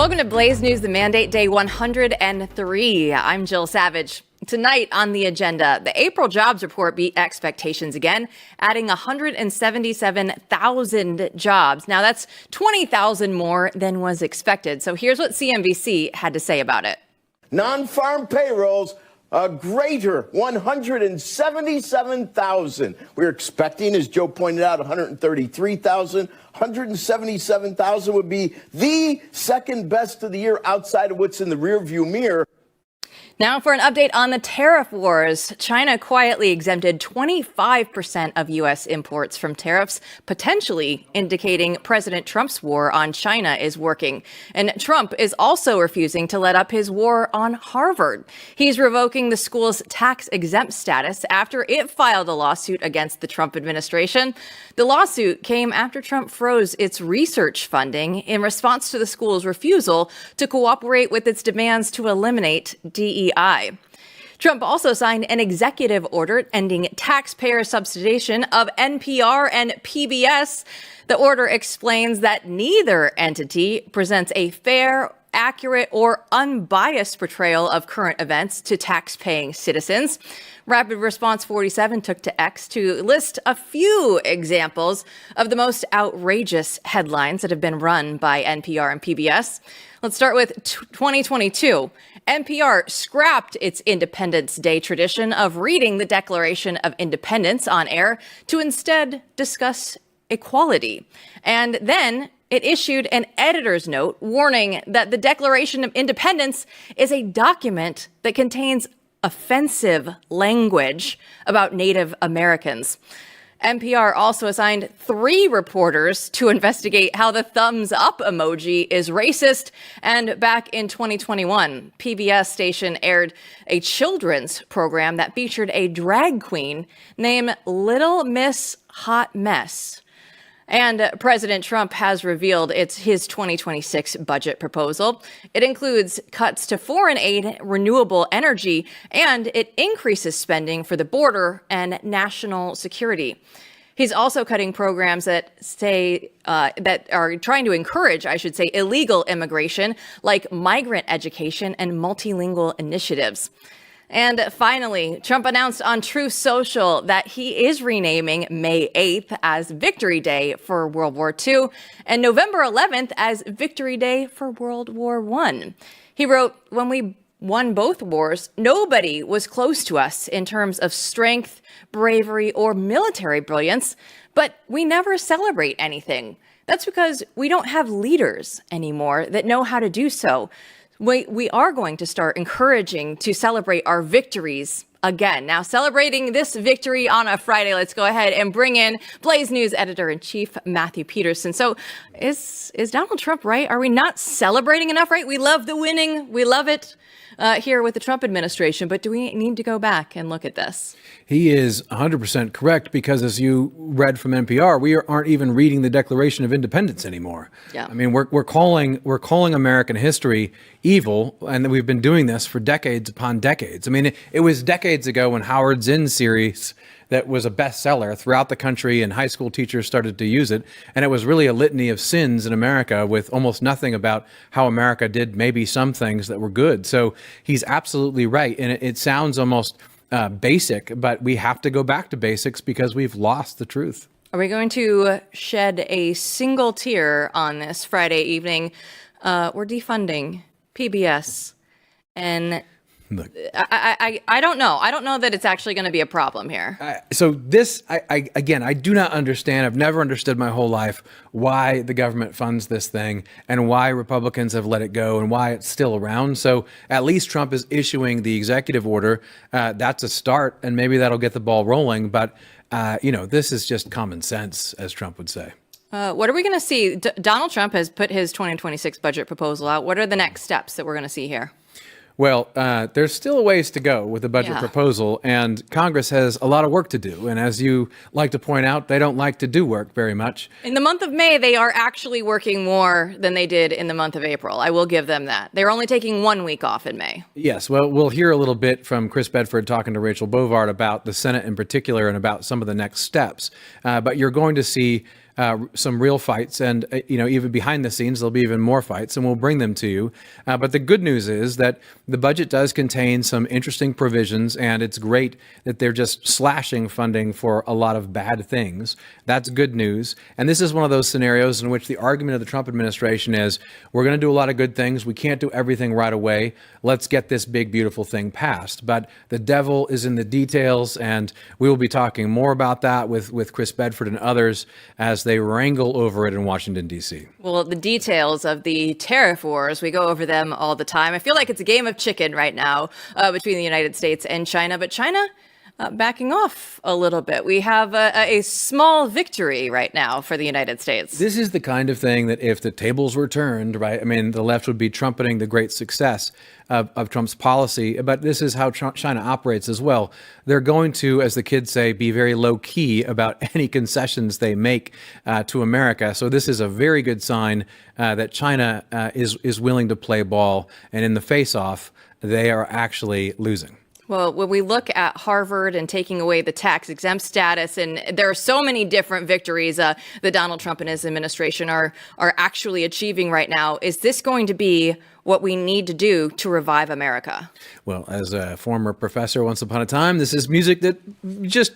Welcome to Blaze News, the mandate day 103. I'm Jill Savage. Tonight on the agenda, the April jobs report beat expectations again, adding 177,000 jobs. Now that's 20,000 more than was expected. So here's what CNBC had to say about it. Non-farm payrolls, a greater 177,000. We're expecting, as Joe pointed out, 133,000. 177,000 would be the second best of the year outside of what's in the rearview mirror. Now for an update on the tariff wars. China quietly exempted 25% of U.S. imports from tariffs, potentially indicating President Trump's war on China is working. And Trump is also refusing to let up his war on Harvard. He's revoking the school's tax-exempt status after it filed a lawsuit against the Trump administration. The lawsuit came after Trump froze its research funding in response to the school's refusal to cooperate with its demands to eliminate DEI. Trump also signed an executive order ending taxpayer subsidization of NPR and PBS. The order explains that neither entity presents a fair, accurate, or unbiased portrayal of current events to tax-paying citizens. Rapid Response 47 took to X to list a few examples of the most outrageous headlines that have been run by NPR and PBS. Let's start with 2022. NPR scrapped its Independence Day tradition of reading the Declaration of Independence on air to instead discuss equality. And then it issued an editor's note warning that the Declaration of Independence is a document that contains offensive language about Native Americans. NPR also assigned 3 reporters to investigate how the thumbs up emoji is racist. And back in 2021, PBS station aired a children's program that featured a drag queen named Little Miss Hot Mess. And President Trump has revealed his 2026 budget proposal. It includes cuts to foreign aid, renewable energy, and it increases spending for the border and national security. He's also cutting programs that are trying to encourage, illegal immigration, like migrant education and multilingual initiatives. And finally, Trump announced on Truth Social that he is renaming May 8th as Victory Day for World War II and November 11th as Victory Day for World War I. He wrote, "When we won both wars, nobody was close to us in terms of strength, bravery, or military brilliance, but we never celebrate anything. That's because we don't have leaders anymore that know how to do so. We are going to start encouraging to celebrate our victories again." Now, celebrating this victory on a Friday, let's go ahead and bring in Blaze News editor-in-chief Matthew Peterson. So is Donald Trump right? Are we not celebrating enough, right? We love the winning. We love it here with the Trump administration. But do we need to go back and look at this? He is 100% correct, because as you read from NPR, we aren't even reading the Declaration of Independence anymore. Yeah. I mean, we're calling American history evil, and we've been doing this for decades upon decades. I mean, it was decades ago when Howard Zinn's series that was a bestseller throughout the country, and high school teachers started to use it. And it was really a litany of sins in America with almost nothing about how America did maybe some things that were good. So he's absolutely right. And it sounds almost basic, but we have to go back to basics because we've lost the truth. Are we going to shed a single tear on this Friday evening? We're defunding PBS. And look, I don't know. I don't know that it's actually going to be a problem here. So this, I do not understand. I've never understood my whole life why the government funds this thing and why Republicans have let it go and why it's still around. So at least Trump is issuing the executive order. That's a start, and maybe that'll get the ball rolling. But, this is just common sense, as Trump would say. What are we going to see? Donald Trump has put his 2026 budget proposal out. What are the next steps that we're going to see here? Well, there's still a ways to go with the budget proposal, and Congress has a lot of work to do. And as you like to point out, they don't like to do work very much. In the month of May, they are actually working more than they did in the month of April. I will give them that. They're only taking 1 week off in May. Yes, well, we'll hear a little bit from Chris Bedford talking to Rachel Bovard about the Senate in particular and about some of the next steps. But you're going to see some real fights, and even behind the scenes there'll be even more fights, and we'll bring them to you. But the good news is that the budget does contain some interesting provisions, and it's great that they're just slashing funding for a lot of bad things. That's good news. And this is one of those scenarios in which the argument of the Trump administration is, we're going to do a lot of good things. We can't do everything right away. Let's get this big, beautiful thing passed. But the devil is in the details, and we will be talking more about that with Chris Bedford and others as they wrangle over it in Washington, D.C. Well, the details of the tariff wars, we go over them all the time. I feel like it's a game of chicken right now between the United States and China, but China backing off a little bit. We have a small victory right now for the United States. This is the kind of thing that if the tables were turned, right, I mean, the left would be trumpeting the great success of Trump's policy, but this is how China operates as well. They're going to, as the kids say, be very low key about any concessions they make to America. So this is a very good sign that China is willing to play ball, and in the face-off, they are actually losing. Well, when we look at Harvard and taking away the tax exempt status, and there are so many different victories that Donald Trump and his administration are actually achieving right now, is this going to be what we need to do to revive America? Well, as a former professor once upon a time, this is music that just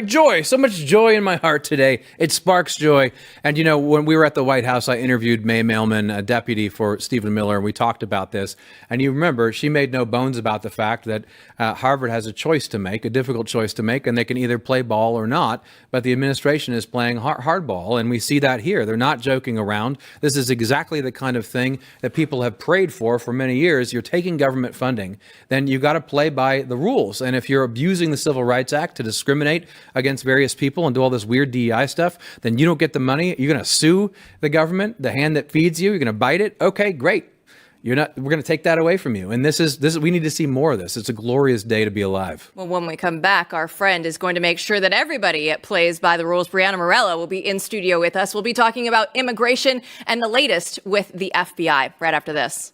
joy, so much joy in my heart today. It sparks joy. And, when we were at the White House, I interviewed Mae Mailman, a deputy for Stephen Miller, and we talked about this. And you remember, she made no bones about the fact that Harvard has a choice to make, a difficult choice to make, and they can either play ball or not. But the administration is playing hardball, and we see that here. They're not joking around. This is exactly the kind of thing that people have prayed for many years. You're taking government funding, then you got to play by the rules. And if you're abusing the Civil Rights Act to discriminate against various people and do all this weird DEI stuff, then you don't get the money. You're going to sue the government, the hand that feeds you. You're going to bite it. Okay, great. We're going to take that away from you. And this is we need to see more of this. It's a glorious day to be alive. Well, when we come back, our friend is going to make sure that everybody plays by the rules. Breanna Morello will be in studio with us. We'll be talking about immigration and the latest with the FBI right after this.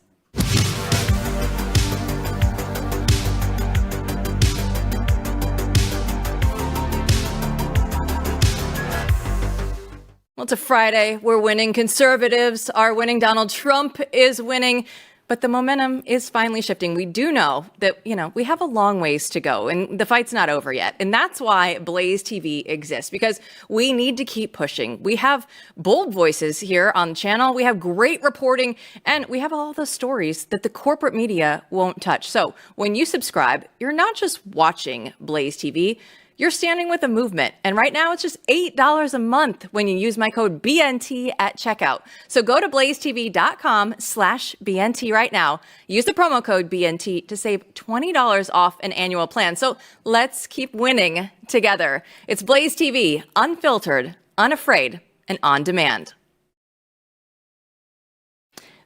Well, it's a Friday. We're winning. Conservatives are winning. Donald Trump is winning. But the momentum is finally shifting. We do know that, we have a long ways to go, and the fight's not over yet. And that's why BlazeTV exists, because we need to keep pushing. We have bold voices here on the channel. We have great reporting, and we have all the stories that the corporate media won't touch. So when you subscribe, you're not just watching BlazeTV. You're standing with a movement. And right now, it's just $8 a month when you use my code BNT at checkout. So go to blazetv.com/BNT right now. Use the promo code BNT to save $20 off an annual plan. So let's keep winning together. It's Blaze TV, unfiltered, unafraid, and on demand.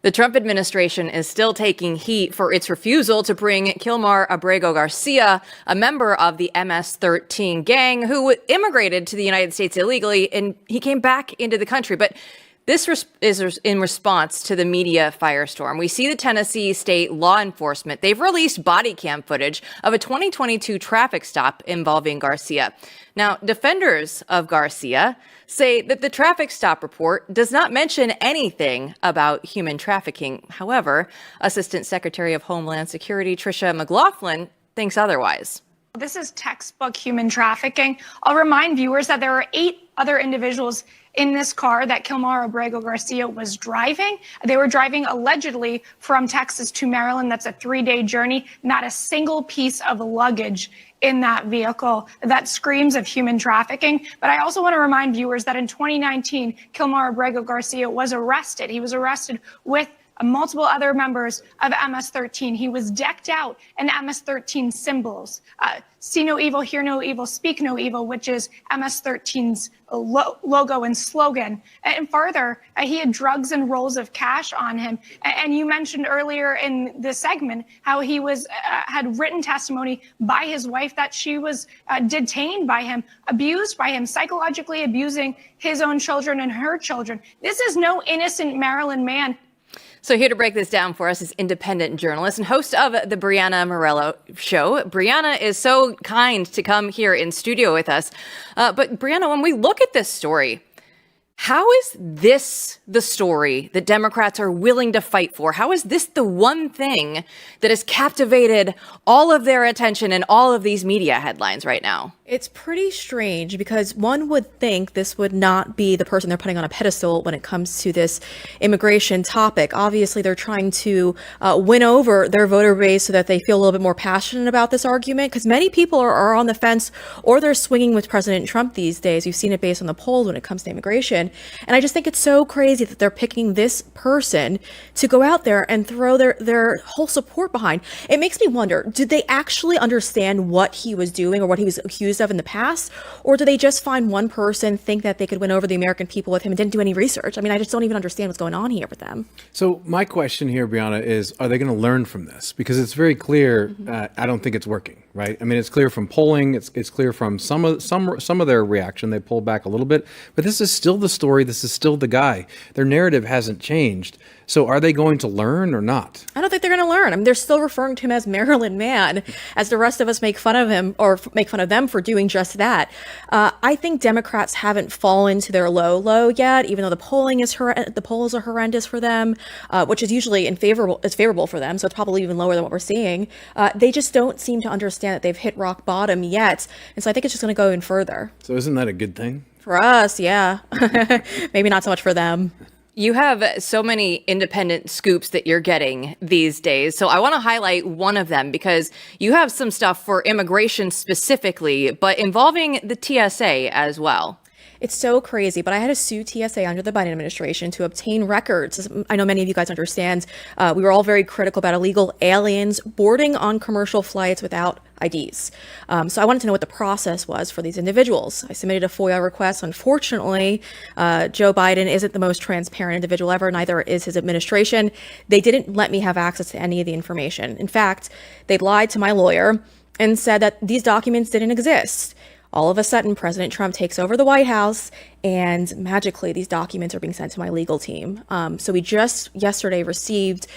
The Trump administration is still taking heat for its refusal to bring Kilmar Abrego Garcia, a member of the MS-13 gang who immigrated to the United States illegally, and he came back into the country. But this is in response to the media firestorm. We see the Tennessee state law enforcement. They've released body cam footage of a 2022 traffic stop involving Garcia. Now, defenders of Garcia say that the traffic stop report does not mention anything about human trafficking. However, Assistant Secretary of Homeland Security Tricia McLaughlin thinks otherwise. This is textbook human trafficking. I'll remind viewers that there are 8 other individuals in this car that Kilmar Abrego Garcia was driving. They were driving allegedly from Texas to Maryland. That's a 3-day journey. Not a single piece of luggage in that vehicle. That screams of human trafficking. But I also want to remind viewers that in 2019, Kilmar Abrego Garcia was arrested. He was arrested with multiple other members of MS-13. He was decked out in MS-13 symbols. See no evil, hear no evil, speak no evil, which is MS-13's logo and slogan. And further, he had drugs and rolls of cash on him. And you mentioned earlier in the segment how he was had written testimony by his wife that she was detained by him, abused by him, psychologically abusing his own children and her children. This is no innocent Maryland man. So here to break this down for us is independent journalist and host of the Breanna Morello Show. Breanna is so kind to come here in studio with us. But Breanna, when we look at this story, How is this the story that Democrats are willing to fight for? How is this the one thing that has captivated all of their attention and all of these media headlines right now? It's pretty strange because one would think this would not be the person they're putting on a pedestal when it comes to this immigration topic. Obviously, they're trying to win over their voter base so that they feel a little bit more passionate about this argument, because many people are on the fence or they're swinging with President Trump these days. You've seen it based on the polls when it comes to immigration. And I just think it's so crazy that they're picking this person to go out there and throw their whole support behind. It makes me wonder, did they actually understand what he was doing or what he was accused of in the past? Or do they just find one person, think that they could win over the American people with him and didn't do any research? I mean, I just don't even understand what's going on here with them. So my question here, Breanna, is are they going to learn from this? Because it's very clear, I don't think it's working, right? I mean, it's clear from polling, it's clear from some of their reaction. They pulled back a little bit, but this is still the story. This is still the guy. Their narrative hasn't changed. So are they going to learn or not? I don't think they're going to learn. I mean, they're still referring to him as Maryland Man, as the rest of us make fun of him or make fun of them for doing just that. I think Democrats haven't fallen to their low yet, even though the polls are horrendous for them, which is usually favorable for them. So it's probably even lower than what we're seeing. They just don't seem to understand that they've hit rock bottom yet. And so I think it's just going to go even further. So isn't that a good thing? For us, yeah. Maybe not so much for them. You have so many independent scoops that you're getting these days. So I want to highlight one of them because you have some stuff for immigration specifically, but involving the TSA as well. It's so crazy, but I had to sue TSA under the Biden administration to obtain records. As I know many of you guys understand, we were all very critical about illegal aliens boarding on commercial flights without IDs. So I wanted to know what the process was for these individuals. I submitted a FOIA request. Unfortunately, Joe Biden isn't the most transparent individual ever, neither is his administration. They didn't let me have access to any of the information. In fact, they lied to my lawyer and said that these documents didn't exist. All of a sudden, President Trump takes over the White House, and magically, these documents are being sent to my legal team. So we just yesterday received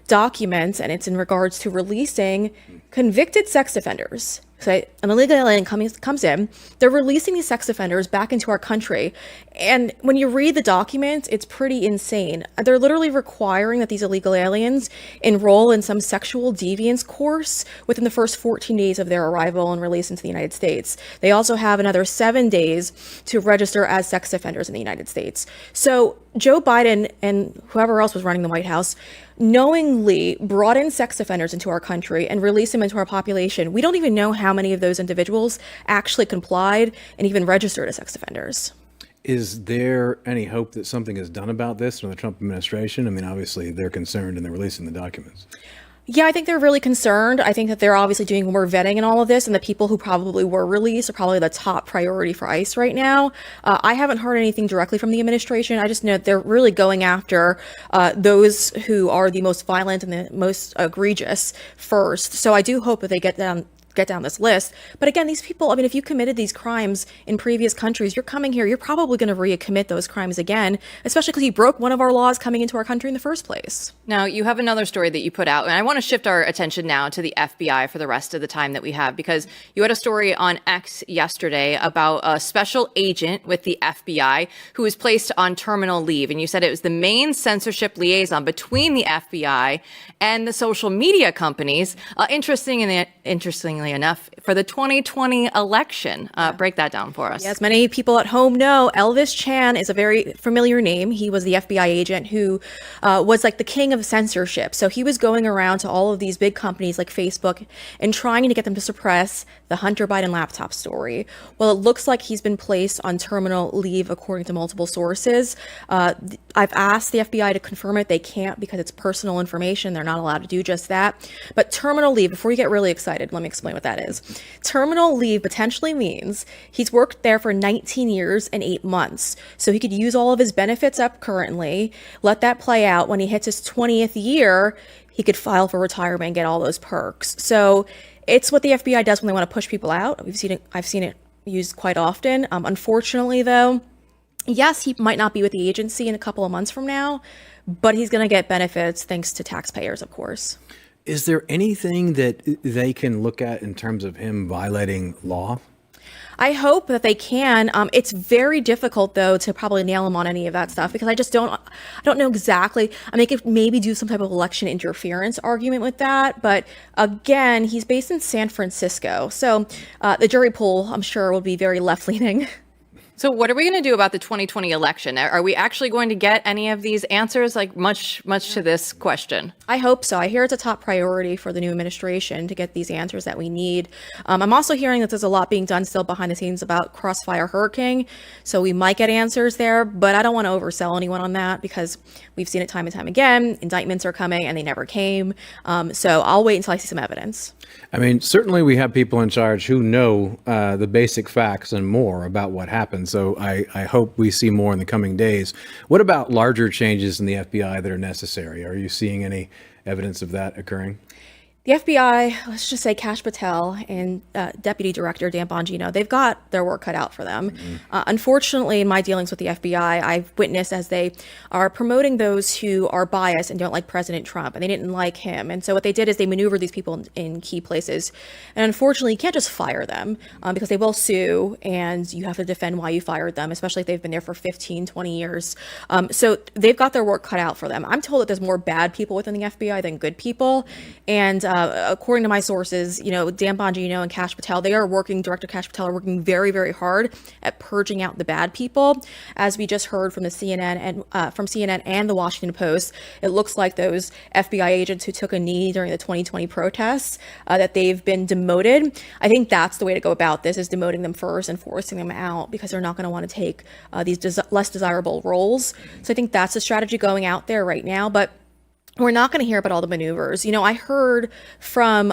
documents, and it's in regards to releasing convicted sex offenders. So an illegal alien comes in, they're releasing these sex offenders back into our country. And when you read the documents, it's pretty insane. They're literally requiring that these illegal aliens enroll in some sexual deviance course within the first 14 days of their arrival and release into the United States. They also have another 7 days to register as sex offenders in the United States. So Joe Biden and whoever else was running the White House knowingly brought in sex offenders into our country and released them into our population. We don't even know how many of those individuals actually complied and even registered as sex offenders. Is there any hope that something is done about this from the Trump administration? I mean, obviously they're concerned and they're releasing the documents. Yeah, I think they're really concerned. I think that they're obviously doing more vetting and all of this, and the people who probably were released are probably the top priority for ICE right now. I haven't heard anything directly from the administration. I just know they're really going after those who are the most violent and the most egregious first. So I do hope that they get down this list. But again, these people, I mean, if you committed these crimes in previous countries, you're coming here, you're probably going to recommit those crimes again, especially because you broke one of our laws coming into our country in the first place. Now, you have another story that you put out, and I want to shift our attention now to the FBI for the rest of the time that we have, because you had a story on X yesterday about a special agent with the FBI who was placed on terminal leave, and you said it was the main censorship liaison between the FBI and the social media companies. Interestingly enough, for the 2020 election. Break that down for us. Yes, many people at home know Elvis Chan is a very familiar name. He was the FBI agent who was like the king of censorship. So he was going around to all of these big companies like Facebook and trying to get them to suppress the Hunter Biden laptop story. Well, it looks like he's been placed on terminal leave according to multiple sources. I've asked the FBI to confirm it. They can't because it's personal information. They're not allowed to do just that. But terminal leave, before you get really excited, let me explain what that is. Terminal leave potentially means he's worked there for 19 years and 8 months. So he could use all of his benefits up currently, let that play out. When he hits his 20th year, he could file for retirement and get all those perks. So it's what the FBI does when they want to push people out. I've seen it used quite often. Unfortunately, though, yes, he might not be with the agency in a couple of months from now, but he's going to get benefits thanks to taxpayers, of course. Is there anything that they can look at in terms of him violating law? I hope that they can. It's very difficult, though, to probably nail him on any of that stuff because I don't know exactly. I mean, they could maybe do some type of election interference argument with that. But again, he's based in San Francisco. So the jury pool, I'm sure, will be very left leaning. So what are we going to do about the 2020 election? Are we actually going to get any of these answers, like much to this question? I hope so. I hear it's a top priority for the new administration to get these answers that we need. I'm also hearing that there's a lot being done still behind the scenes about Crossfire Hurricane. So we might get answers there, but I don't want to oversell anyone on that because we've seen it time and time again. Indictments are coming and they never came. So I'll wait until I see some evidence. I mean, certainly we have people in charge who know the basic facts and more about what happened. So I hope we see more in the coming days. What about larger changes in the FBI that are necessary? Are you seeing any evidence of that occurring? The FBI, let's just say Kash Patel and Deputy Director Dan Bongino, they've got their work cut out for them. Unfortunately, in my dealings with the FBI, I've witnessed as they are promoting those who are biased and don't like President Trump, and they didn't like him. And so what they did is they maneuvered these people in key places. And unfortunately, you can't just fire them because they will sue, and you have to defend why you fired them, especially if they've been there for 15, 20 years. So they've got their work cut out for them. I'm told that there's more bad people within the FBI than good people. And according to my sources, Dan Bongino and Kash Patel, Director Kash Patel are working very, very hard at purging out the bad people. As we just heard from CNN and the Washington Post, it looks like those FBI agents who took a knee during the 2020 protests, that they've been demoted. I think that's the way to go about this, is demoting them first and forcing them out because they're not going to want to take these less desirable roles. So I think that's the strategy going out there right now. But we're not going to hear about all the maneuvers. I heard from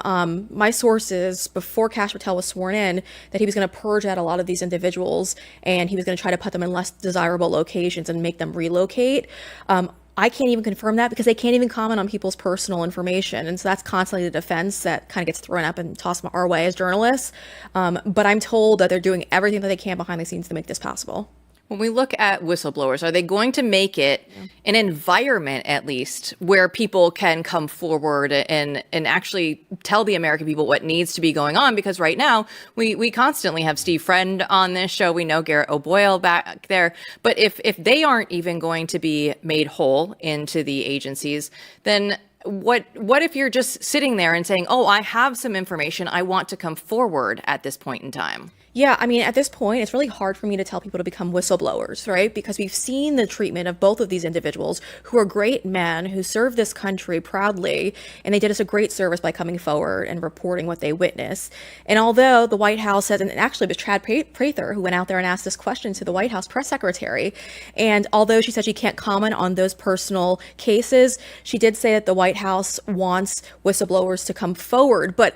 my sources before Kash Patel was sworn in that he was going to purge out a lot of these individuals and he was going to try to put them in less desirable locations and make them relocate. I can't even confirm that because they can't even comment on people's personal information. And so that's constantly the defense that kind of gets thrown up and tossed our way as journalists. But I'm told that they're doing everything that they can behind the scenes to make this possible. When we look at whistleblowers, are they going to make it an environment, at least, where people can come forward and actually tell the American people what needs to be going on? Because right now, we constantly have Steve Friend on this show. We know Garrett O'Boyle back there. But if they aren't even going to be made whole into the agencies, then what if you're just sitting there and saying, oh, I have some information, I want to come forward at this point in time? Yeah, I mean, at this point, it's really hard for me to tell people to become whistleblowers, right? Because we've seen the treatment of both of these individuals who are great men who served this country proudly, and they did us a great service by coming forward and reporting what they witnessed. And although the White House says, and actually it was Chad Prather who went out there and asked this question to the White House press secretary, and although she said she can't comment on those personal cases, she did say that the White House wants whistleblowers to come forward. But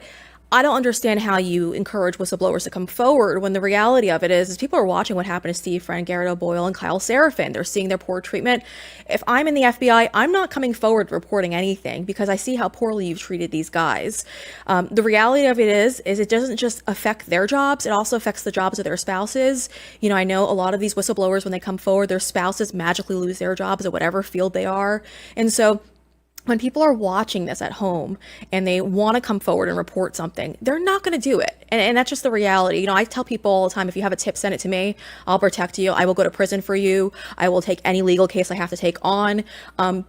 I don't understand how you encourage whistleblowers to come forward when the reality of it is people are watching what happened to Steve Friend, Garrett O'Boyle, and Kyle Seraphin. They're seeing their poor treatment. If I'm in the FBI, I'm not coming forward reporting anything because I see how poorly you've treated these guys. The reality of it is it doesn't just affect their jobs. It also affects the jobs of their spouses. I know a lot of these whistleblowers, when they come forward, their spouses magically lose their jobs at whatever field they are. And so when people are watching this at home and they want to come forward and report something, they're not going to do it. And that's just the reality. I tell people all the time, if you have a tip, send it to me. I'll protect you. I will go to prison for you. I will take any legal case I have to take on,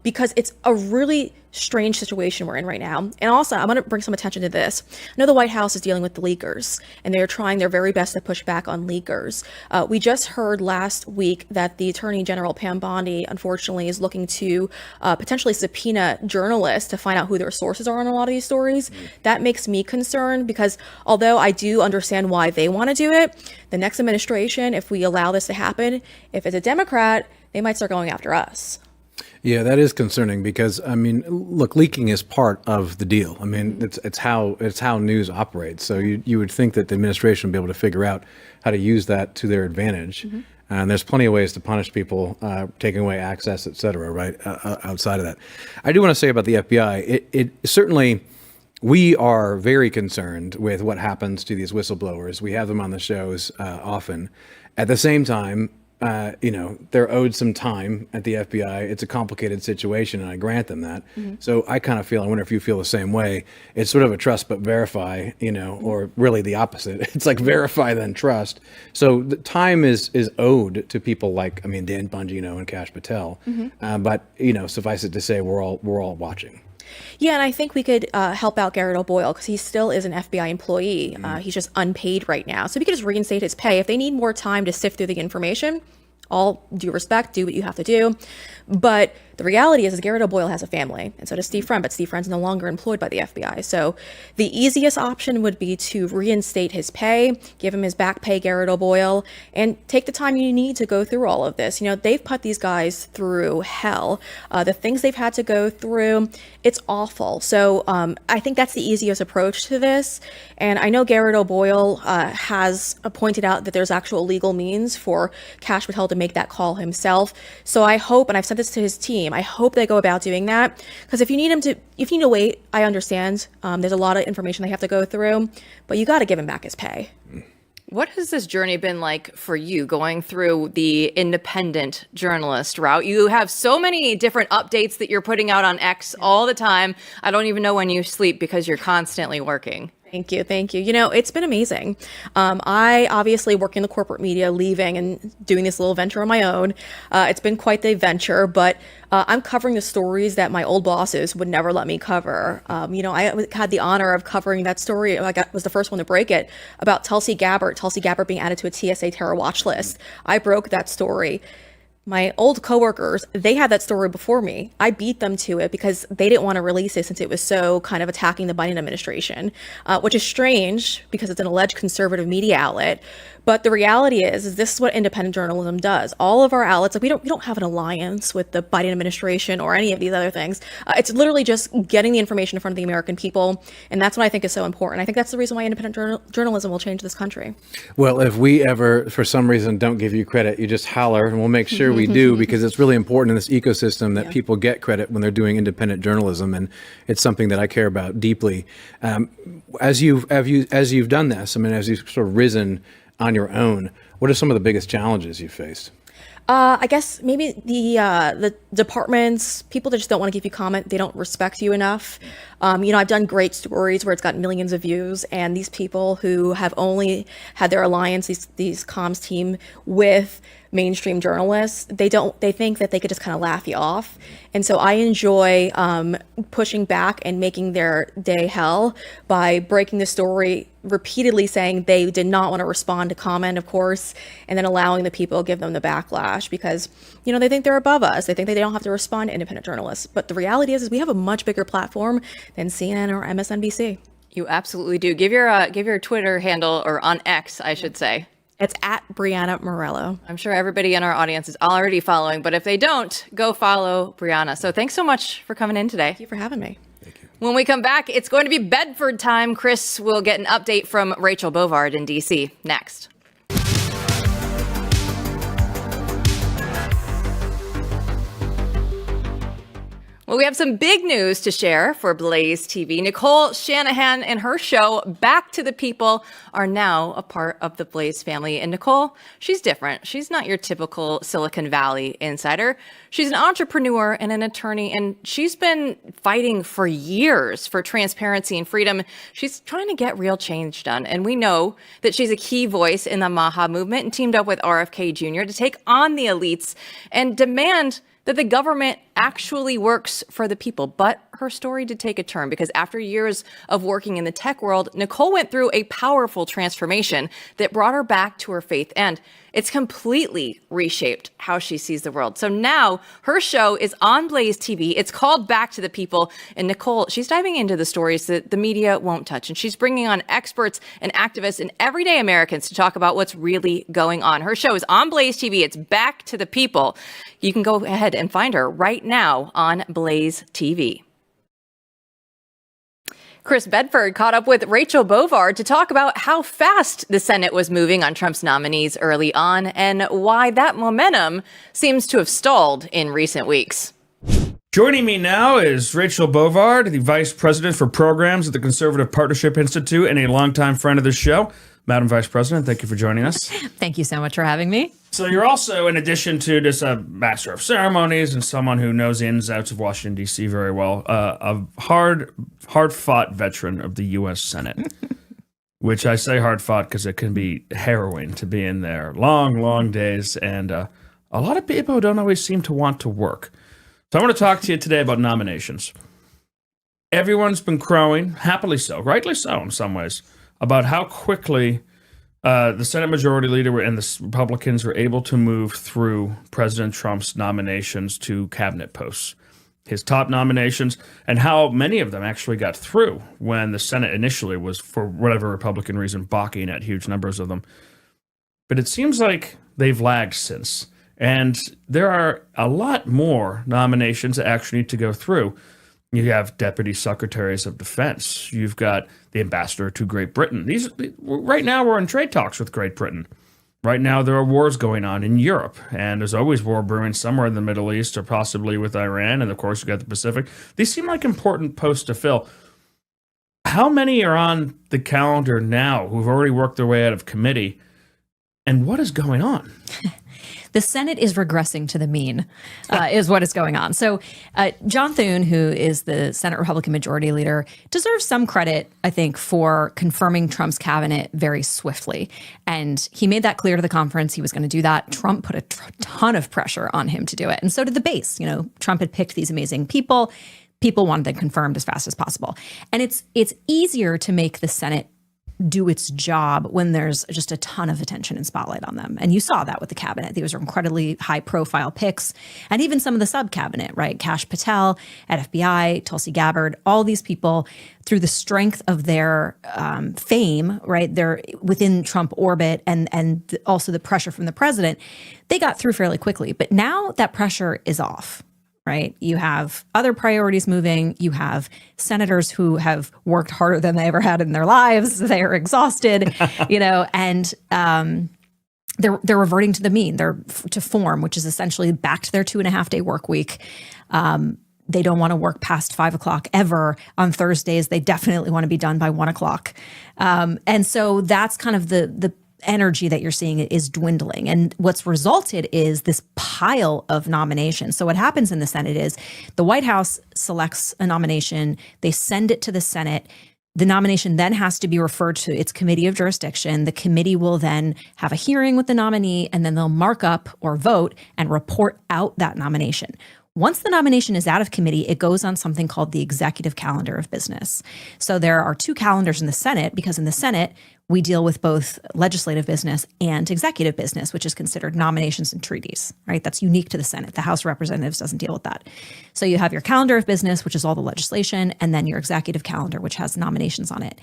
because it's a really strange situation we're in right now. And also, I want to bring some attention to this. I know the White House is dealing with the leakers, and they're trying their very best to push back on leakers. We just heard last week that the Attorney General, Pam Bondi, unfortunately, is looking to potentially subpoena journalists to find out who their sources are on a lot of these stories. That makes me concerned because although I do understand why they want to do it, the next administration, if we allow this to happen, if it's a Democrat, they might start going after us. Yeah, that is concerning because, I mean, look, leaking is part of the deal. I mean, it's how news operates. So you would think that the administration would be able to figure out how to use that to their advantage. And there's plenty of ways to punish people, taking away access, et cetera, right, outside of that. I do want to say about the FBI, it certainly, we are very concerned with what happens to these whistleblowers. We have them on the shows often. At the same time, they're owed some time at the FBI. It's a complicated situation, and I grant them that. So I kind of feel, I wonder if you feel the same way. It's sort of a trust but verify, or really the opposite. It's like verify then trust. So the time is owed to people like, Dan Bongino and Kash Patel. But suffice it to say, we're all watching. Yeah, and I think we could help out Garrett O'Boyle because he still is an FBI employee. He's just unpaid right now. So we could just reinstate his pay. If they need more time to sift through the information, all due respect, do what you have to do. But the reality is Garrett O'Boyle has a family, and so does Steve Friend, but Steve Friend's no longer employed by the FBI. So the easiest option would be to reinstate his pay, give him his back pay, Garrett O'Boyle, and take the time you need to go through all of this. They've put these guys through hell. The things they've had to go through, it's awful. So I think that's the easiest approach to this. And I know Garrett O'Boyle has pointed out that there's actual legal means for Kash Patel to make that call himself. So I hope, and I've said this to his team, I hope they go about doing that, because if you need to wait, I understand. There's a lot of information they have to go through, but you got to give him back his pay. What has this journey been like for you, going through the independent journalist route? You have so many different updates that you're putting out on X all the time. I don't even know when you sleep because you're constantly working. Thank you. It's been amazing. I obviously work in the corporate media, leaving and doing this little venture on my own. It's been quite the venture, but I'm covering the stories that my old bosses would never let me cover. I had the honor of covering that story. Was the first one to break it, about Tulsi Gabbard being added to a TSA terror watch list. I broke that story. My old coworkers, they had that story before me. I beat them to it because they didn't want to release it since it was so kind of attacking the Biden administration, which is strange because it's an alleged conservative media outlet. But the reality is this is what independent journalism does. All of our outlets, we don't have an alliance with the Biden administration or any of these other things. It's literally just getting the information in front of the American people. And that's what I think is so important. I think that's the reason why independent journalism will change this country. Well, if we ever, for some reason, don't give you credit, you just holler and we'll make sure we do, because it's really important in this ecosystem that people get credit when they're doing independent journalism. And it's something that I care about deeply. As you've done this, as you've sort of risen on your own, what are some of the biggest challenges you faced? I guess maybe the departments, people that just don't want to give you comment, they don't respect you enough. I've done great stories where it's got millions of views, and these people who have only had their alliance, these comms team with mainstream journalists, they think that they could just kind of laugh you off. And so I enjoy pushing back and making their day hell by breaking the story, repeatedly saying they did not want to respond to comment, of course, and then allowing the people give them the backlash because, they think they're above us. They think they don't have to respond to independent journalists. But the reality is we have a much bigger platform than CNN or MSNBC. You absolutely do. Give your Twitter handle, or on X, I should say. It's at Breanna Morello. I'm sure everybody in our audience is already following, but if they don't, go follow Breanna. So thanks so much for coming in today. Thank you for having me. When we come back, it's going to be Bedford time. Chris will get an update from Rachel Bovard in D.C. next. Well, we have some big news to share for Blaze TV. Nicole Shanahan and her show, Back to the People, are now a part of the Blaze family. And Nicole, she's different. She's not your typical Silicon Valley insider. She's an entrepreneur and an attorney, and she's been fighting for years for transparency and freedom. She's trying to get real change done. And we know that she's a key voice in the MAHA movement and teamed up with RFK Jr. to take on the elites and demand that the government actually works for the people. But her story did take a turn because after years of working in the tech world, Nicole went through a powerful transformation that brought her back to her faith, and it's completely reshaped how she sees the world. So now her show is on Blaze TV. It's called Back to the People. And Nicole, she's diving into the stories that the media won't touch. And she's bringing on experts and activists and everyday Americans to talk about what's really going on. Her show is on Blaze TV. It's Back to the People. You can go ahead and find her right now on Blaze TV. Chris Bedford caught up with Rachel Bovard to talk about how fast the Senate was moving on Trump's nominees early on and why that momentum seems to have stalled in recent weeks. Joining me now is Rachel Bovard, the Vice President for Programs at the Conservative Partnership Institute and a longtime friend of the show. Madam Vice President, thank you for joining us. Thank you so much for having me. So you're also, in addition to just a master of ceremonies and someone who knows the ins and outs of Washington, D.C. very well, a hard-fought veteran of the U.S. Senate, which I say hard-fought because it can be harrowing to be in there. Long, long days, and a lot of people don't always seem to want to work. So I want to talk to you today about nominations. Everyone's been crowing, happily so, rightly so in some ways, about how quickly the Senate Majority Leader and the Republicans were able to move through President Trump's nominations to cabinet posts, his top nominations, and how many of them actually got through when the Senate initially was, for whatever Republican reason, balking at huge numbers of them. But it seems like they've lagged since. And there are a lot more nominations that actually need to go through. You have deputy secretaries of defense. You've got the ambassador to Great Britain. Right now, we're in trade talks with Great Britain. Right now, there are wars going on in Europe, and there's always war brewing somewhere in the Middle East or possibly with Iran. And of course, you've got the Pacific. These seem like important posts to fill. How many are on the calendar now who've already worked their way out of committee? And what is going on? The Senate is regressing to the mean, is what is going on. So John Thune, who is the Senate Republican Majority Leader, deserves some credit, I think, for confirming Trump's cabinet very swiftly. And he made that clear to the conference. He was going to do that. Trump put a ton of pressure on him to do it. And so did the base. You know, Trump had picked these amazing people. People wanted them confirmed as fast as possible. And it's easier to make the Senate do its job when there's just a ton of attention and spotlight on them. And you saw that with the cabinet. These are incredibly high profile picks. And even some of the sub-cabinet, right? Kash Patel at FBI, Tulsi Gabbard, all these people, through the strength of their fame, right? They're within Trump orbit and also the pressure from the president, they got through fairly quickly. But now that pressure is off. Right? You have other priorities moving. You have senators who have worked harder than they ever had in their lives. They are exhausted, and they're reverting to the mean. They're to form, which is essentially back to their 2.5-day work week. They don't want to work past 5 o'clock ever on Thursdays. They definitely want to be done by 1 o'clock. And so that's kind of the energy that you're seeing is dwindling. And what's resulted is this pile of nominations. So what happens in the Senate is the White House selects a nomination, they send it to the Senate. The nomination then has to be referred to its committee of jurisdiction. The committee will then have a hearing with the nominee, and then they'll mark up or vote and report out that nomination. Once the nomination is out of committee, it goes on something called the executive calendar of business. So there are two calendars in the Senate, because in the Senate, we deal with both legislative business and executive business, which is considered nominations and treaties, right? That's unique to the Senate. The House of Representatives doesn't deal with that. So you have your calendar of business, which is all the legislation, and then your executive calendar, which has nominations on it.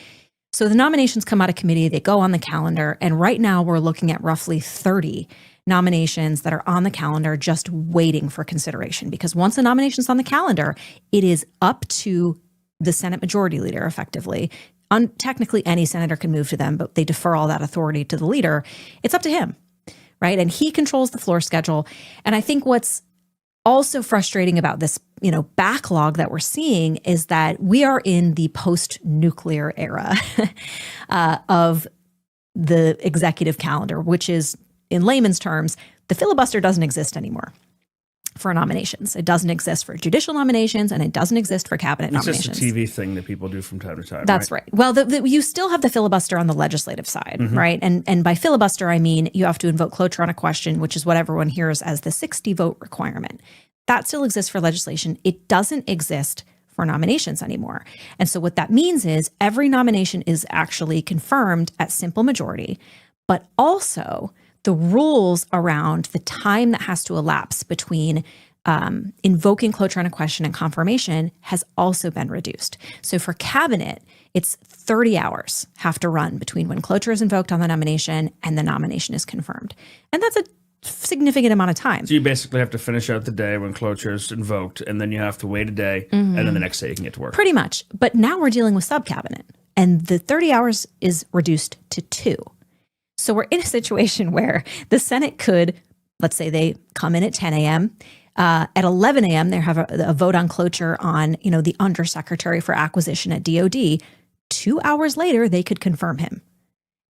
So the nominations come out of committee, they go on the calendar, and right now we're looking at roughly 30 nominations that are on the calendar just waiting for consideration. Because once a nomination's on the calendar, it is up to the Senate Majority Leader, effectively. Technically, any senator can move to them, but they defer all that authority to the leader. It's up to him, right? And he controls the floor schedule. And I think what's also frustrating about this, backlog that we're seeing is that we are in the post-nuclear era of the executive calendar, which is, in layman's terms, the filibuster doesn't exist anymore for nominations. It doesn't exist for judicial nominations, and it doesn't exist for cabinet nominations. It's just a TV thing that people do from time to time. That's right. Well, you still have the filibuster on the legislative side, right? And by filibuster, I mean you have to invoke cloture on a question, which is what everyone hears as the 60 vote requirement. That still exists for legislation. It doesn't exist for nominations anymore. And so what that means is every nomination is actually confirmed at simple majority, but also the rules around the time that has to elapse between invoking cloture on a question and confirmation has also been reduced. So for cabinet, it's 30 hours have to run between when cloture is invoked on the nomination and the nomination is confirmed. And that's a significant amount of time. So you basically have to finish out the day when cloture is invoked, and then you have to wait a day, and then the next day you can get to work. Pretty much. But now we're dealing with sub-cabinet, and the 30 hours is reduced to 2. So we're in a situation where the Senate could, let's say they come in at 10 a.m., at 11 a.m., they have a vote on cloture on, the undersecretary for acquisition at DOD. 2 hours later, they could confirm him.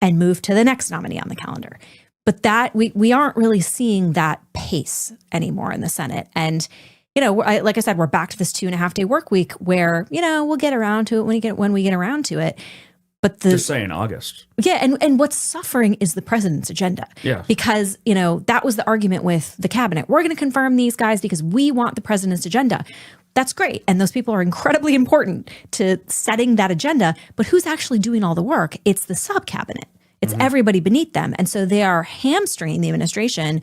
and move to the next nominee on the calendar. But that we aren't really seeing that pace anymore in the Senate. And, like I said, we're back to this 2.5 day work week where, we'll get around to it when we get around to it. But just saying August. Yeah. And what's suffering is the president's agenda. Yeah. Because, that was the argument with the cabinet. We're going to confirm these guys because we want the president's agenda. That's great. And those people are incredibly important to setting that agenda. But who's actually doing all the work? It's the sub-cabinet. It's everybody beneath them. And so they are hamstringing the administration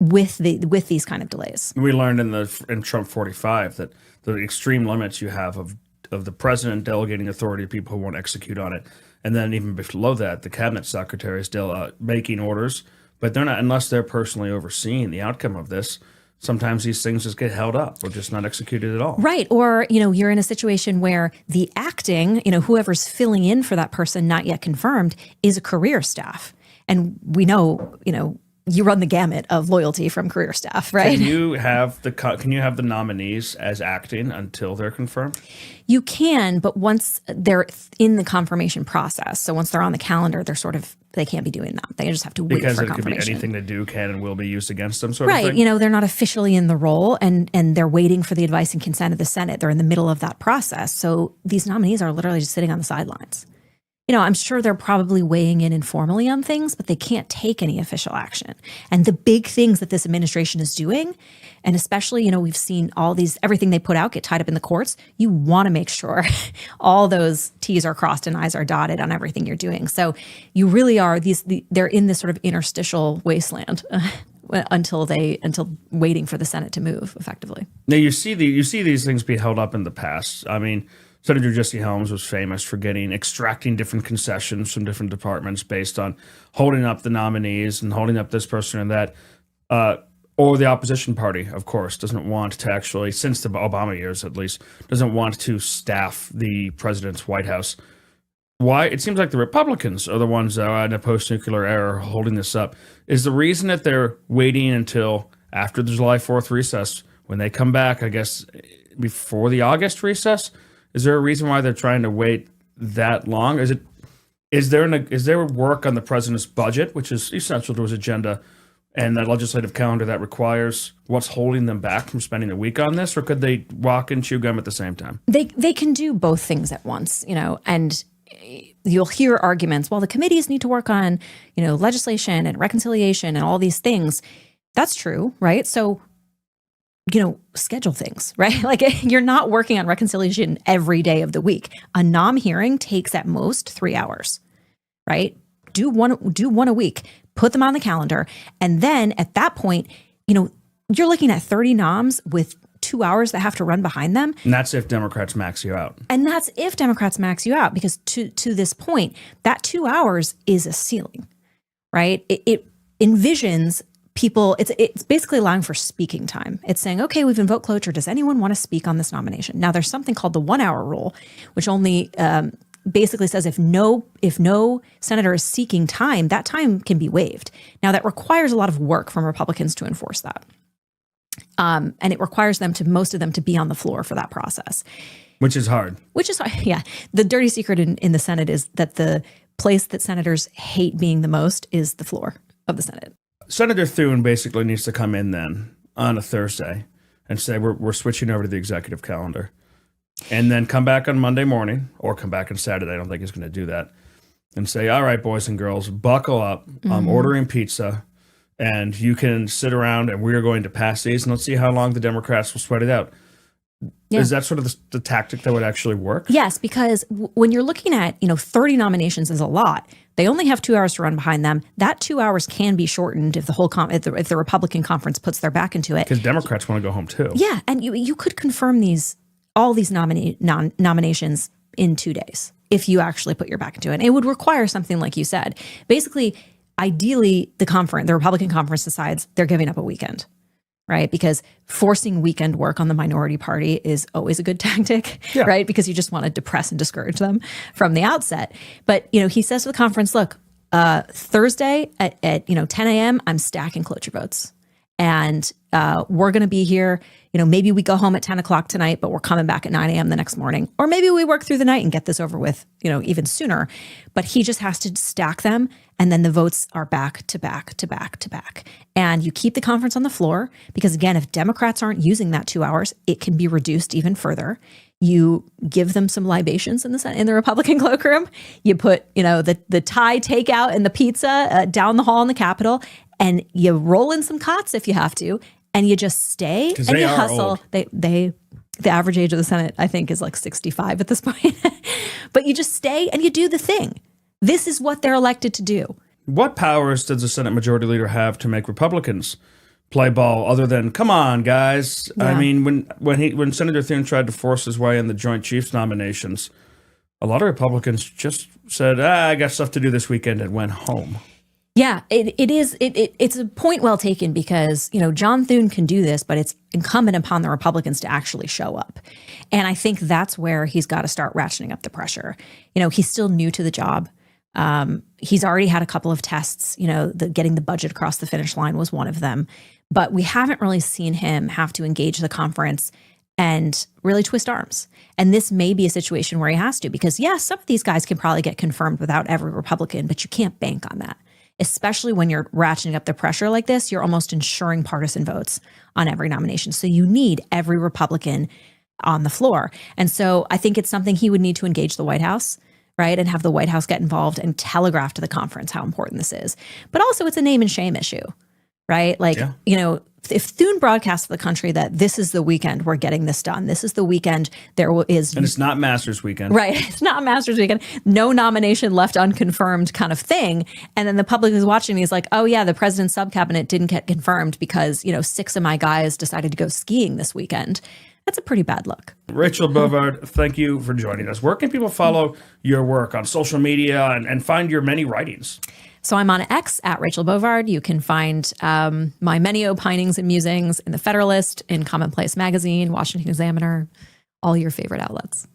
with these kind of delays. We learned in Trump 45 that the extreme limits you have of the president delegating authority to people who won't execute on it. And then even below that, the cabinet secretary is still making orders, but they're not, unless they're personally overseeing the outcome of this. Sometimes these things just get held up or just not executed at all. Right. Or, you're in a situation where the acting, whoever's filling in for that person not yet confirmed is a career staff. And we know, you run the gamut of loyalty from career staff, right? Can you have the nominees as acting until they're confirmed? You can, but once they're in the confirmation process, so once they're on the calendar, they can't be doing that. They just have to wait because for it could be confirmation. anything to do can and will be used against them, sort Right. of thing? They're not officially in the role and they're waiting for the advice and consent of the Senate. They're in the middle of that process. So these nominees are literally just sitting on the sidelines. I'm sure they're probably weighing in informally on things, but they can't take any official action. And the big things that this administration is doing, and especially, we've seen everything they put out get tied up in the courts. You want to make sure all those T's are crossed and I's are dotted on everything you're doing. So you really are, they're in this sort of interstitial wasteland until waiting for the Senate to move effectively. Now you see these things be held up in the past. I mean, Senator Jesse Helms was famous for extracting different concessions from different departments based on holding up the nominees and holding up this person and that. Or the opposition party, of course, doesn't want to actually, since the Obama years at least, doesn't want to staff the president's White House. Why? It seems like the Republicans are the ones that are in a post-nuclear era holding this up. Is the reason that they're waiting until after the July 4th recess, when they come back, I guess, before the August recess? Is there a reason why they're trying to wait that long? Is there work on the president's budget, which is essential to his agenda, and that legislative calendar that requires what's holding them back from spending a week on this, or could they walk and chew gum at the same time? They can do both things at once, and you'll hear arguments, well, the committees need to work on, legislation and reconciliation and all these things. That's true, right? So, schedule things, right? Like you're not working on reconciliation every day of the week. A nom hearing takes at most 3 hours, right? Do one a week, put them on the calendar. And then at that point, you're looking at 30 noms with 2 hours that have to run behind them. And that's if Democrats max you out. And that's if Democrats max you out, because to this point, that 2 hours is a ceiling, right? It envisions people, it's basically allowing for speaking time. It's saying, okay, we've invoked cloture. Does anyone want to speak on this nomination? Now, there's something called the 1 hour rule, which only basically says if no senator is seeking time, that time can be waived. Now, that requires a lot of work from Republicans to enforce that. And it requires most of them to be on the floor for that process. Which is hard. Yeah. The dirty secret in the Senate is that the place that senators hate being the most is the floor of the Senate. Senator Thune basically needs to come in then on a Thursday and say, we're switching over to the executive calendar. And then come back on Monday morning, or come back on Saturday. I don't think he's going to do that. And say, all right, boys and girls, buckle up. I'm ordering pizza. And you can sit around and we're going to pass these and let's see how long the Democrats will sweat it out. Yeah. Is that sort of the tactic that would actually work? Yes, because when you're looking at, 30 nominations is a lot. They only have 2 hours to run behind them. That 2 hours can be shortened if if the Republican conference puts their back into it. Because Democrats want to go home too. Yeah, and you could confirm all these nominations in 2 days if you actually put your back into it. And it would require something like you said. Basically, ideally, the Republican conference decides they're giving up a weekend, right? Because forcing weekend work on the minority party is always a good tactic, right? Because you just want to depress and discourage them from the outset. But, he says to the conference, look, Thursday at 10 a.m., I'm stacking cloture votes. And we're going to be here. Maybe we go home at 10 o'clock tonight, but we're coming back at 9 a.m. the next morning. Or maybe we work through the night and get this over with, even sooner. But he just has to stack them. And then the votes are back to back to back to back. And you keep the conference on the floor because, again, if Democrats aren't using that 2 hours, it can be reduced even further. You give them some libations in the Republican cloakroom. You put, the Thai takeout and the pizza down the hall in the Capitol, and you roll in some cots if you have to, and you just stay and you hustle. Old. The average age of the Senate, I think, is like 65 at this point. But you just stay and you do the thing. This is what they're elected to do. What powers does the Senate Majority Leader have to make Republicans play ball other than, come on, guys? Yeah. I mean, when Senator Thune tried to force his way in the Joint Chiefs nominations, a lot of Republicans just said, I got stuff to do this weekend, and went home. Yeah, it's a point well taken because, John Thune can do this, but it's incumbent upon the Republicans to actually show up. And I think that's where he's got to start ratcheting up the pressure. He's still new to the job. He's already had a couple of tests, getting the budget across the finish line was one of them. But we haven't really seen him have to engage the conference and really twist arms. And this may be a situation where he has to, because yes, some of these guys can probably get confirmed without every Republican, but you can't bank on that. Especially when you're ratcheting up the pressure like this, you're almost ensuring partisan votes on every nomination. So you need every Republican on the floor. And so I think it's something he would need to engage the White House, right? And have the White House get involved and telegraph to the conference how important this is. But also it's a name and shame issue, right? Like, if Thune broadcasts to the country that this is the weekend we're getting this done, this is the weekend is... And it's not Masters weekend. Right. It's not Masters weekend. No nomination left unconfirmed kind of thing. And then the public is watching and he's like, oh yeah, the president's sub-cabinet didn't get confirmed because, 6 of my guys decided to go skiing this weekend. That's a pretty bad look. Rachel Bovard, thank you for joining us. Where can people follow your work on social media and find your many writings? So I'm on X at Rachel Bovard. You can find my many opinings and musings in The Federalist, in Commonplace Magazine, Washington Examiner, all your favorite outlets.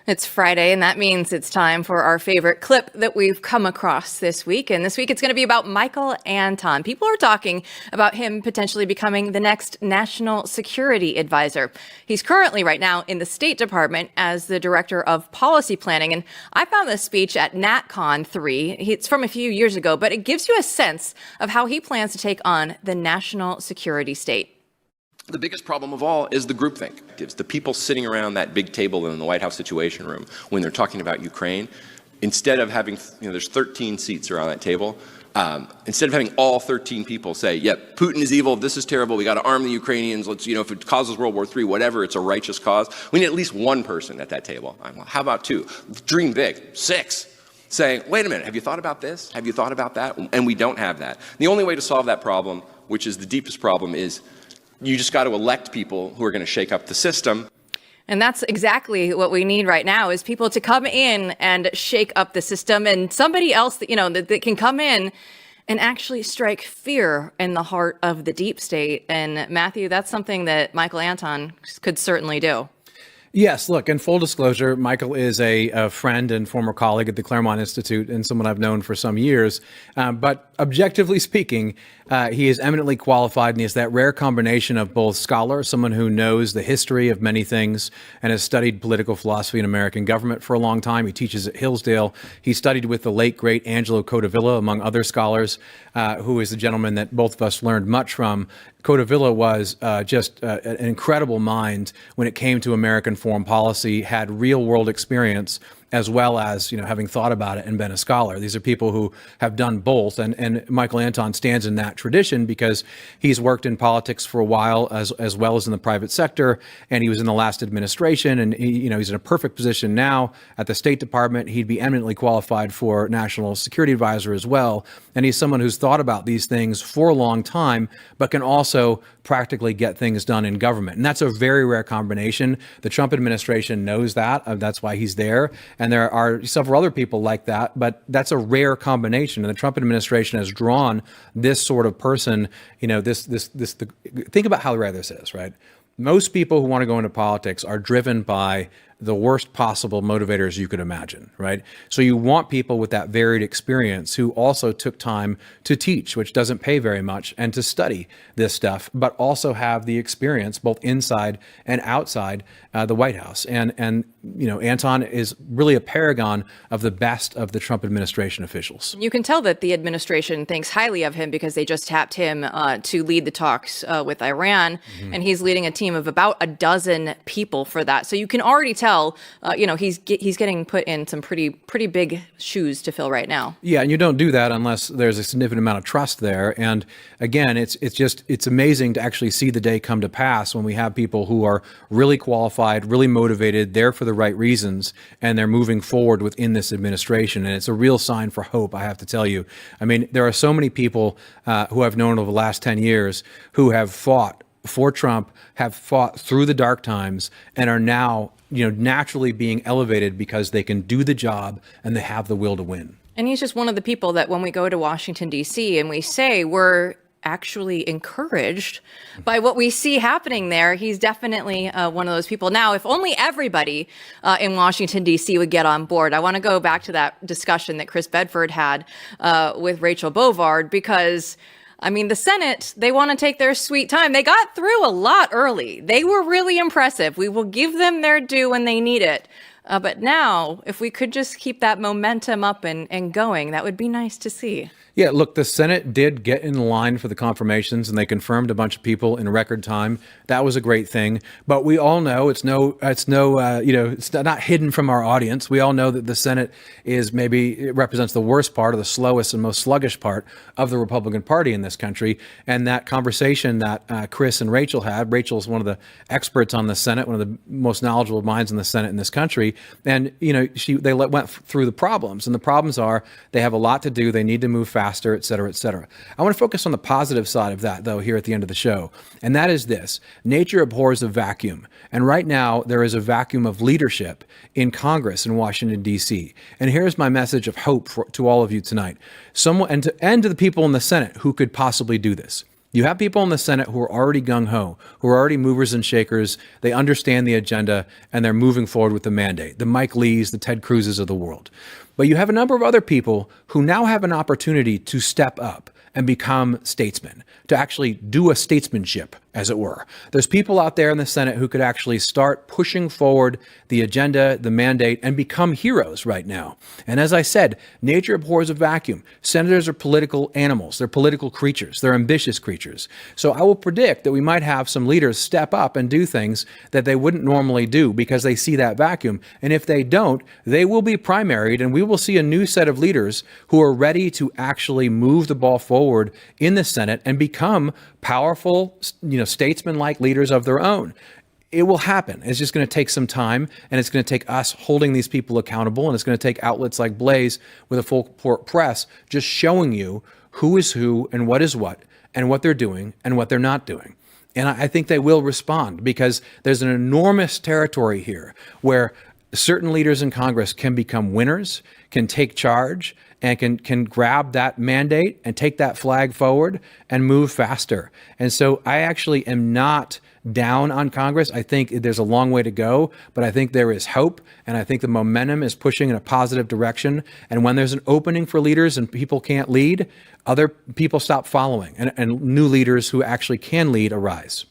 It's Friday, and that means it's time for our favorite clip that we've come across this week. And this week it's going to be about Michael Anton. People are talking about him potentially becoming the next national security advisor. He's currently right now in the State Department as the director of policy planning. And I found this speech at NatCon 3. It's from a few years ago, but it gives you a sense of how he plans to take on the national security state. The biggest problem of all is the groupthink. It's the people sitting around that big table in the White House Situation Room when they're talking about Ukraine. Instead of having, there's 13 seats around that table. Instead of having all 13 people say, yep, Putin is evil, this is terrible, we got to arm the Ukrainians, let's, if it causes World War III, whatever, it's a righteous cause. We need at least one person at that table. How about 2? Dream big. 6. Saying, wait a minute, have you thought about this? Have you thought about that? And we don't have that. The only way to solve that problem, which is the deepest problem, is you just got to elect people who are going to shake up the system. And that's exactly what we need right now, is people to come in and shake up the system, and somebody else that, that can come in and actually strike fear in the heart of the deep state. And Matthew, that's something that Michael Anton could certainly do. Yes, look, in full disclosure, Michael is a friend and former colleague at the Claremont Institute and someone I've known for some years. But objectively speaking, he is eminently qualified, and he has that rare combination of both scholar, someone who knows the history of many things and has studied political philosophy and American government for a long time. He teaches at Hillsdale. He studied with the late, great Angelo Codevilla, among other scholars, who is the gentleman that both of us learned much from. Codevilla was just an incredible mind when it came to American foreign policy, had real world experience, as well as, having thought about it and been a scholar. These are people who have done both. And Michael Anton stands in that tradition because he's worked in politics for a while, as well as in the private sector. And he was in the last administration, and he's in a perfect position now at the State Department. He'd be eminently qualified for national security advisor as well. And he's someone who's thought about these things for a long time, but can also practically get things done in government. And that's a very rare combination. The Trump administration knows that. That's why he's there. And there are several other people like that, but that's a rare combination. And the Trump administration has drawn this sort of person, think about how rare this is, right? Most people who want to go into politics are driven by the worst possible motivators you could imagine, right? So you want people with that varied experience who also took time to teach, which doesn't pay very much, and to study this stuff, but also have the experience both inside and outside the White House. And you know, Anton is really a paragon of the best of the Trump administration officials. You can tell that the administration thinks highly of him because they just tapped him to lead the talks with Iran, and he's leading a team of about a dozen people for that. So you can already tell, you know, he's getting put in some pretty big shoes to fill right now. Yeah, and you don't do that unless there's a significant amount of trust there. And again, it's amazing to actually see the day come to pass when we have people who are really qualified, really motivated, there for the right reasons, and they're moving forward within this administration. And it's a real sign for hope, I have to tell you. I mean, there are so many people who I've known over the last 10 years who have fought for Trump, have fought through the dark times, and are now, you know, naturally being elevated because they can do the job and they have the will to win. And he's just one of the people that when we go to Washington, D.C., and we say we're actually encouraged by what we see happening there, he's definitely one of those people. Now, if only everybody in Washington, D.C. would get on board. I want to go back to that discussion that Chris Bedford had with Rachel Bovard, because I mean, the Senate, they want to take their sweet time. They got through a lot early. They were really impressive. We will give them their due when they need it. But now, if we could just keep that momentum up and going, that would be nice to see. Yeah, look, the Senate did get in line for the confirmations, and they confirmed a bunch of people in record time. That was a great thing. But we all know it's not hidden from our audience. We all know that the Senate it represents the worst part, or the slowest and most sluggish part of the Republican Party in this country. And that conversation that Chris and Rachel had, Rachel's one of the experts on the Senate, one of the most knowledgeable minds in the Senate in this country. And, you know, they went through the problems, and the problems are they have a lot to do. They need to move faster, et cetera, et cetera. I want to focus on the positive side of that, though, here at the end of the show. And that is this: nature abhors a vacuum. And right now, there is a vacuum of leadership in Congress in Washington, D.C. And here's my message of hope to all of you tonight. And to the people in the Senate who could possibly do this. You have people in the Senate who are already gung-ho, who are already movers and shakers. They understand the agenda, and they're moving forward with the mandate. The Mike Lees, the Ted Cruzes of the world. But you have a number of other people who now have an opportunity to step up and become statesmen, to actually do a statesmanship, as it were. There's people out there in the Senate who could actually start pushing forward the agenda, the mandate, and become heroes right now. And as I said, nature abhors a vacuum. Senators are political animals. They're political creatures. They're ambitious creatures. So I will predict that we might have some leaders step up and do things that they wouldn't normally do because they see that vacuum. And if they don't, they will be primaried, and we will see a new set of leaders who are ready to actually move the ball forward in the Senate and become powerful, statesman-like leaders of their own. It will happen. It's just going to take some time, and it's going to take us holding these people accountable, and it's going to take outlets like Blaze with a full court press just showing you who is who and what is what, and what they're doing and what they're not doing. And I think they will respond, because there's an enormous territory here where certain leaders in Congress can become winners, can take charge, and can grab that mandate and take that flag forward and move faster. And so I actually am not down on Congress. I think there's a long way to go, but I think there is hope, and I think the momentum is pushing in a positive direction. And when there's an opening for leaders and people can't lead, other people stop following, and new leaders who actually can lead arise.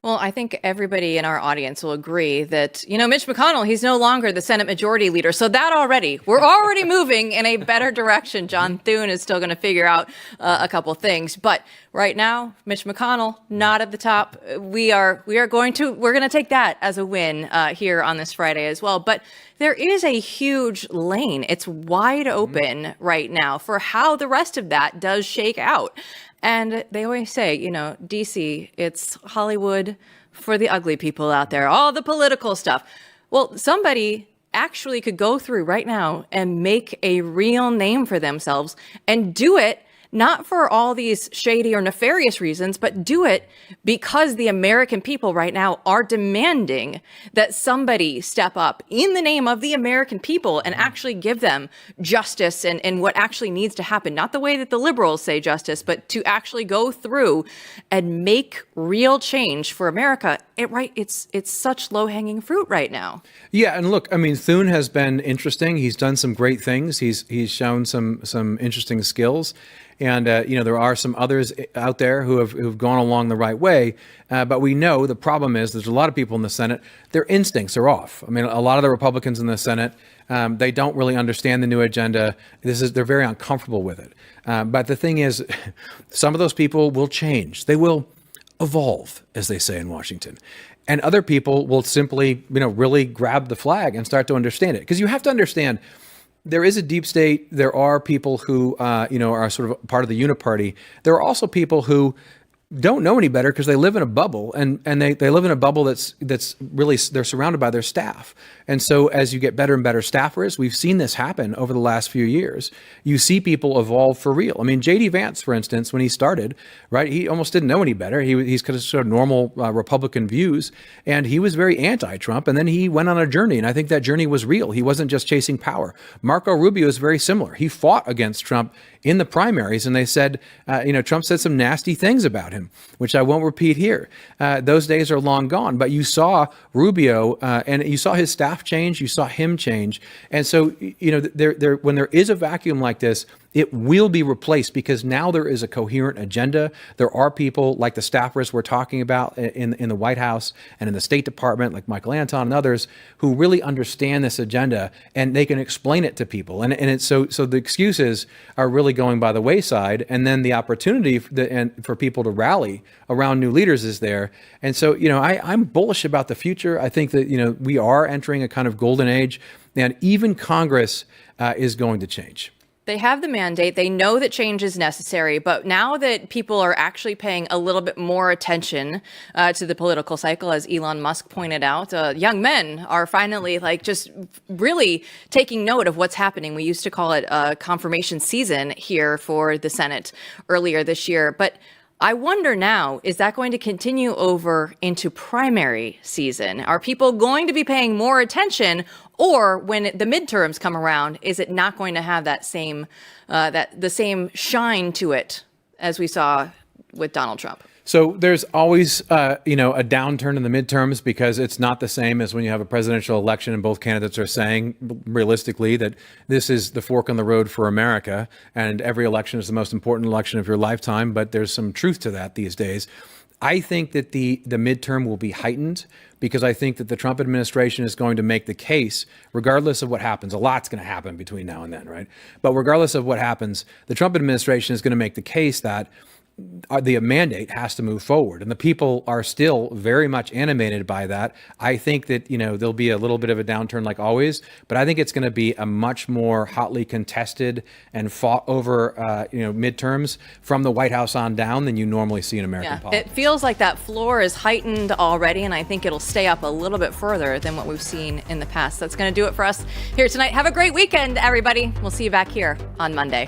Well, I think everybody in our audience will agree that, Mitch McConnell, he's no longer the Senate Majority Leader. So we're already moving in a better direction. John Thune is still going to figure out a couple things. But right now, Mitch McConnell, not at the top. We're going to take that as a win here on this Friday as well. But there is a huge lane. It's wide open right now for how the rest of that does shake out. And they always say, DC, it's Hollywood for the ugly people out there, all the political stuff. Well, somebody actually could go through right now and make a real name for themselves and do it not for all these shady or nefarious reasons, but do it because the American people right now are demanding that somebody step up in the name of the American people and actually give them justice and what actually needs to happen. Not the way that the liberals say justice, but to actually go through and make real change for America It's such low-hanging fruit right now. Yeah, and look, I mean, Thune has been interesting. He's done some great things. He's shown some interesting skills, and there are some others out there who've gone along the right way. But we know the problem is there's a lot of people in the Senate. Their instincts are off. I mean, a lot of the Republicans in the Senate, they don't really understand the new agenda. They're very uncomfortable with it. But the thing is, some of those people will change. They will evolve, as they say in Washington. And other people will simply, really grab the flag and start to understand it. Because you have to understand, there is a deep state. There are people who, are sort of part of the uniparty. There are also people who don't know any better because they live in a bubble, and they live in a bubble that's really, they're surrounded by their staff. And so as you get better and better staffers, we've seen this happen over the last few years. You see people evolve for real. I mean, J.D. Vance, for instance, when he started, right, he almost didn't know any better. He's kind of sort of normal Republican views, and he was very anti-Trump, and then he went on a journey, and I think that journey was real. He wasn't just chasing power. Marco Rubio is very similar. He fought against Trump in the primaries, and they said, Trump said some nasty things about him, which I won't repeat here. Those days are long gone, but you saw Rubio and you saw his staff change, you saw him change. And so, when there is a vacuum like this, it will be replaced because now there is a coherent agenda. There are people like the staffers we're talking about in the White House and in the State Department, like Michael Anton and others, who really understand this agenda and they can explain it to people. And it's so the excuses are really going by the wayside, and then the opportunity for people to rally around new leaders is there. And so, I'm bullish about the future. I think that, we are entering a kind of golden age, and even Congress is going to change. They have the mandate. They know that change is necessary. But now that people are actually paying a little bit more attention to the political cycle, as Elon Musk pointed out, young men are finally just really taking note of what's happening. We used to call it confirmation season here for the Senate earlier this year. But I wonder now, is that going to continue over into primary season? Are people going to be paying more attention, or when the midterms come around, is it not going to have that same the same shine to it as we saw with Donald Trump? So there's always, a downturn in the midterms because it's not the same as when you have a presidential election and both candidates are saying realistically that this is the fork in the road for America and every election is the most important election of your lifetime. But there's some truth to that these days. I think that the midterm will be heightened because I think that the Trump administration is going to make the case, regardless of what happens. A lot's going to happen between now and then, right? But regardless of what happens, the Trump administration is going to make the case that the mandate has to move forward, and the people are still very much animated by that. I think that there'll be a little bit of a downturn like always, but I think it's going to be a much more hotly contested and fought over midterms from the White House on down than you normally see in American politics. It feels like that floor is heightened already, and I think it'll stay up a little bit further than what we've seen in the past. That's going to do it for us here tonight. Have a great weekend, everybody. We'll see you back here on Monday.